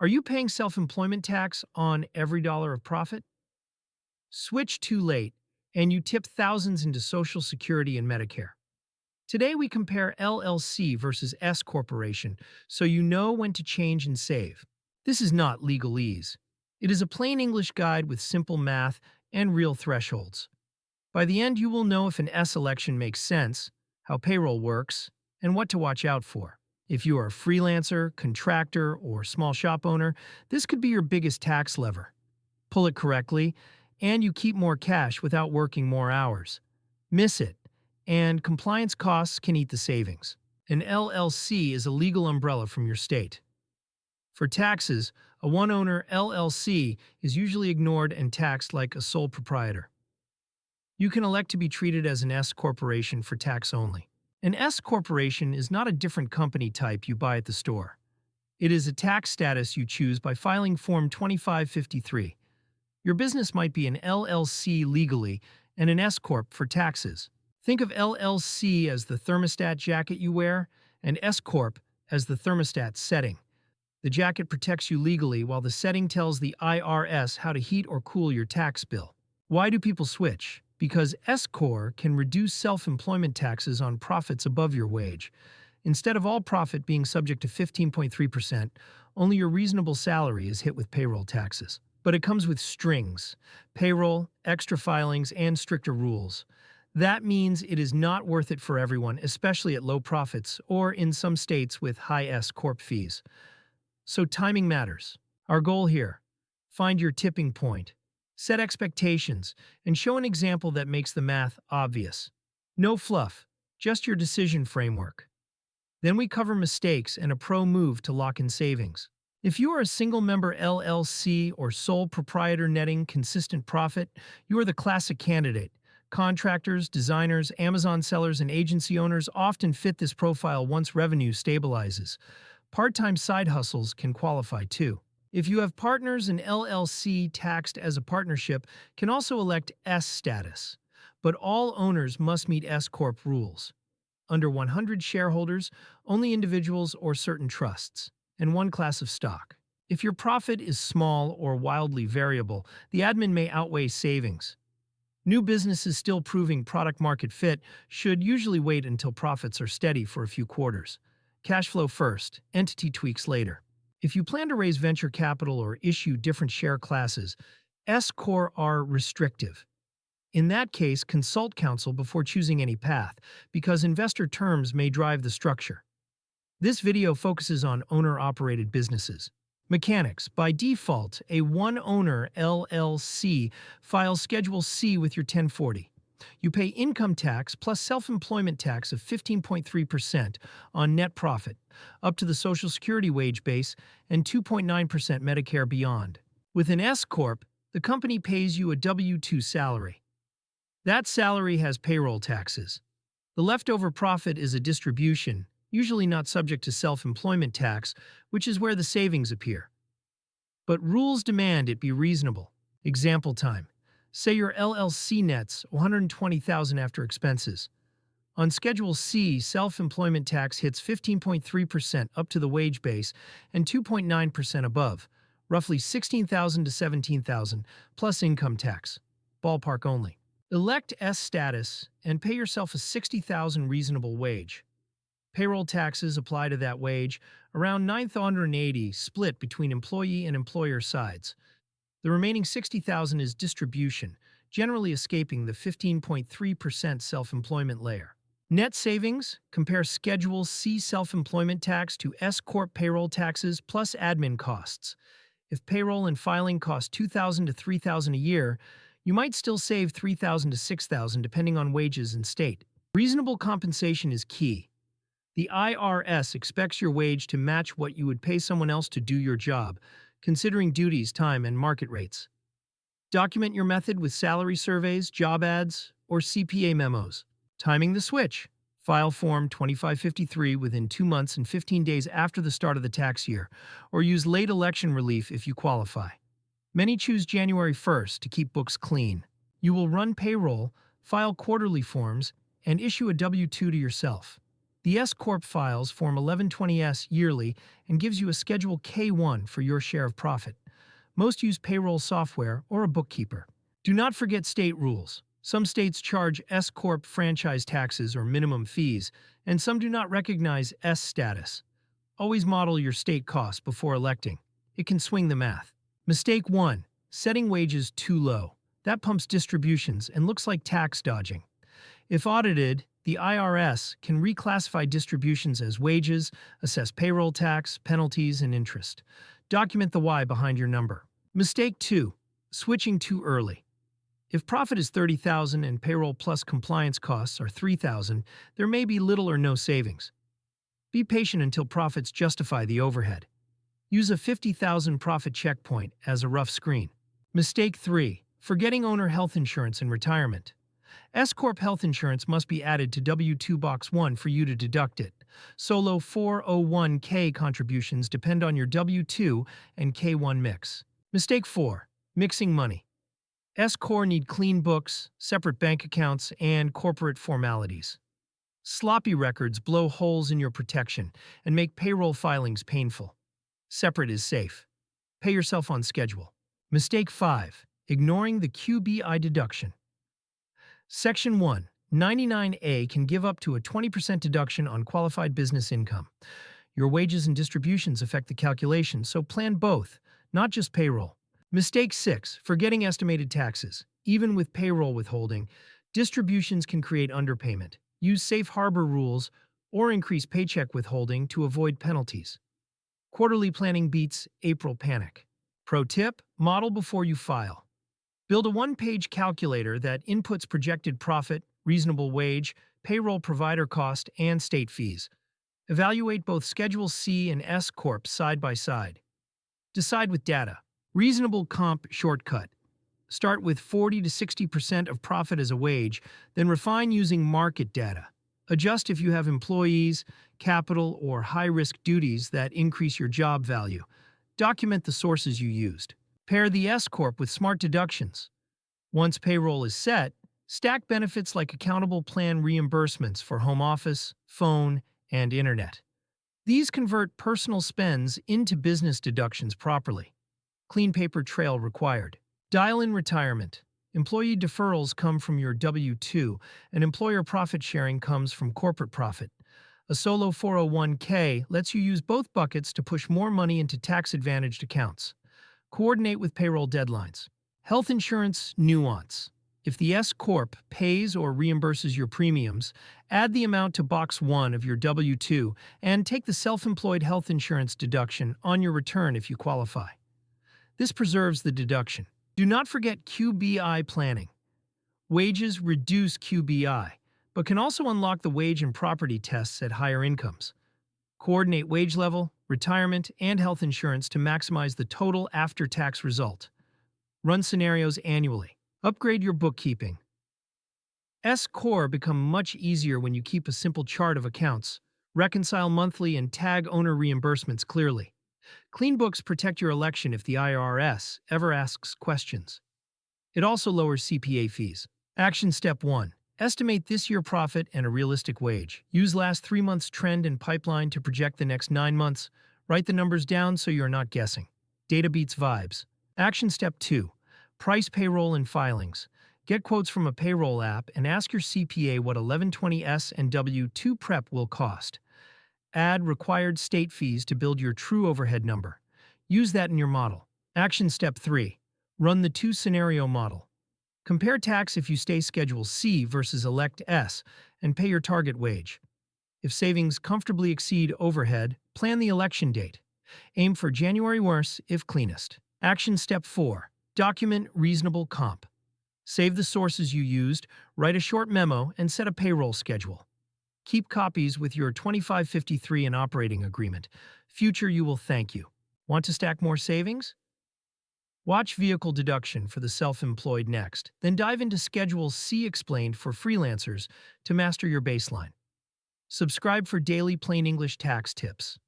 Are you paying self-employment tax on every dollar of profit? Switch too late, and you tip thousands into Social Security and Medicare. Today we compare LLC versus S corporation, so you know when to change and save. This is not legalese. It is a plain English guide with simple math and real thresholds. By the end, you will know if an S election makes sense, how payroll works, and what to watch out for. If you are a freelancer, contractor, or small shop owner, this could be your biggest tax lever. Pull it correctly, and you keep more cash without working more hours. Miss it, and compliance costs can eat the savings. An LLC is a legal umbrella from your state. For taxes, a one-owner LLC is usually ignored and taxed like a sole proprietor. You can elect to be treated as an S corporation for tax only. An S corporation is not a different company type you buy at the store. It is a tax status you choose by filing Form 2553. Your business might be an LLC legally and an S-Corp for taxes. Think of LLC as the thermostat jacket you wear and S-Corp as the thermostat setting. The jacket protects you legally while the setting tells the IRS how to heat or cool your tax bill. Why do people switch? Because S-Corp can reduce self-employment taxes on profits above your wage. Instead of all profit being subject to 15.3%, only your reasonable salary is hit with payroll taxes. But it comes with strings: payroll, extra filings, and stricter rules. That means it is not worth it for everyone, especially at low profits or in some states with high S-Corp fees. So timing matters. Our goal here: find your tipping point, set expectations, and show an example that makes the math obvious. No fluff, just your decision framework. Then we cover mistakes and a pro move to lock in savings. If you are a single-member LLC or sole proprietor netting consistent profit, you are the classic candidate. Contractors, designers, Amazon sellers, and agency owners often fit this profile once revenue stabilizes. Part-time side hustles can qualify too. If you have partners, an LLC taxed as a partnership can also elect S status. But all owners must meet S-Corp rules. Under 100 shareholders, only individuals or certain trusts, and one class of stock. If your profit is small or wildly variable, the admin may outweigh savings. New businesses still proving product-market fit should usually wait until profits are steady for a few quarters. Cash flow first, entity tweaks later. If you plan to raise venture capital or issue different share classes, S-Corp are restrictive. In that case, consult counsel before choosing any path, because investor terms may drive the structure. This video focuses on owner-operated businesses. Mechanics: by default, a one-owner LLC files Schedule C with your 1040. You pay income tax plus self-employment tax of 15.3% on net profit, up to the Social Security wage base, and 2.9% Medicare beyond. With an S-Corp, the company pays you a W-2 salary. That salary has payroll taxes. The leftover profit is a distribution, usually not subject to self-employment tax, which is where the savings appear. But rules demand it be reasonable. Example time. Say your LLC nets $120,000 after expenses. On Schedule C, self-employment tax hits 15.3% up to the wage base and 2.9% above, roughly $16,000 to $17,000, plus income tax. Ballpark only. Elect S status and pay yourself a $60,000 reasonable wage. Payroll taxes apply to that wage, around $980, split between employee and employer sides. The remaining $60,000 is distribution, generally escaping the 15.3% self-employment layer. Net savings: compare Schedule C self-employment tax to S-Corp payroll taxes plus admin costs. If payroll and filing cost $2,000 to $3,000 a year, you might still save $3,000 to $6,000 depending on wages and state. Reasonable compensation is key. The IRS expects your wage to match what you would pay someone else to do your job, considering duties, time, and market rates. Document your method with salary surveys, job ads, or CPA memos. Timing the switch: file Form 2553 within 2 months and 15 days after the start of the tax year, or use late election relief if you qualify. Many choose January 1st to keep books clean. You will run payroll, file quarterly forms, and issue a W-2 to yourself. The S-Corp files Form 1120S yearly and gives you a Schedule K-1 for your share of profit. Most use payroll software or a bookkeeper. Do not forget state rules. Some states charge S-Corp franchise taxes or minimum fees, and some do not recognize S status. Always model your state costs before electing. It can swing the math. Mistake 1. Setting wages too low. That pumps distributions and looks like tax dodging. If audited, the IRS can reclassify distributions as wages, assess payroll tax, penalties, and interest. Document the why behind your number. Mistake 2. Switching too early. If profit is $30,000 and payroll plus compliance costs are $3,000, there may be little or no savings. Be patient until profits justify the overhead. Use a $50,000 profit checkpoint as a rough screen. Mistake 3. Forgetting owner health insurance in retirement. S-Corp health insurance must be added to W-2 Box 1 for you to deduct it. Solo 401k contributions depend on your W-2 and K-1 mix. Mistake 4. Mixing money. S-Corp need clean books, separate bank accounts, and corporate formalities. Sloppy records blow holes in your protection and make payroll filings painful. Separate is safe. Pay yourself on schedule. Mistake 5. Ignoring the QBI deduction. Section 1. 99A can give up to a 20% deduction on qualified business income. Your wages and distributions affect the calculation, so plan both, not just payroll. Mistake 6. Forgetting estimated taxes. Even with payroll withholding, distributions can create underpayment. Use safe harbor rules or increase paycheck withholding to avoid penalties. Quarterly planning beats April panic. Pro tip: model before you file. Build a one-page calculator that inputs projected profit, reasonable wage, payroll provider cost, and state fees. Evaluate both Schedule C and S-Corp side by side. Decide with data. Reasonable comp shortcut. Start with 40 to 60% of profit as a wage, then refine using market data. Adjust if you have employees, capital, or high-risk duties that increase your job value. Document the sources you used. Pair the S-Corp with smart deductions. Once payroll is set, stack benefits like accountable plan reimbursements for home office, phone, and internet. These convert personal spends into business deductions properly. Clean paper trail required. Dial in retirement. Employee deferrals come from your W-2, and employer profit sharing comes from corporate profit. A solo 401k lets you use both buckets to push more money into tax-advantaged accounts. Coordinate with payroll deadlines. Health insurance nuance. If the S-Corp pays or reimburses your premiums, add the amount to Box 1 of your W-2 and take the self-employed health insurance deduction on your return if you qualify. This preserves the deduction. Do not forget QBI planning. Wages reduce QBI, but can also unlock the wage and property tests at higher incomes. Coordinate wage level, retirement, and health insurance to maximize the total after-tax result. Run scenarios annually. Upgrade your bookkeeping. S-Corp become much easier when you keep a simple chart of accounts, reconcile monthly, and tag owner reimbursements clearly. Clean books protect your election if the IRS ever asks questions. It also lowers CPA fees. Action Step 1. Estimate this year's profit and a realistic wage. Use last 3 months' trend and pipeline to project the next 9 months. Write the numbers down so you're not guessing. Data beats vibes. Action Step 2. Price payroll and filings. Get quotes from a payroll app and ask your CPA what 1120S and W-2 prep will cost. Add required state fees to build your true overhead number. Use that in your model. Action Step 3. Run the two-scenario model. Compare tax if you stay Schedule C versus elect S and pay your target wage. If savings comfortably exceed overhead, plan the election date. Aim for January worse if cleanest. Action Step 4. Document reasonable comp. Save the sources you used, write a short memo, and set a payroll schedule. Keep copies with your 2553 and operating agreement. Future you will thank you. Want to stack more savings? Watch Vehicle Deduction for the self-employed next, then dive into Schedule C Explained for freelancers to master your baseline. Subscribe for daily plain English tax tips.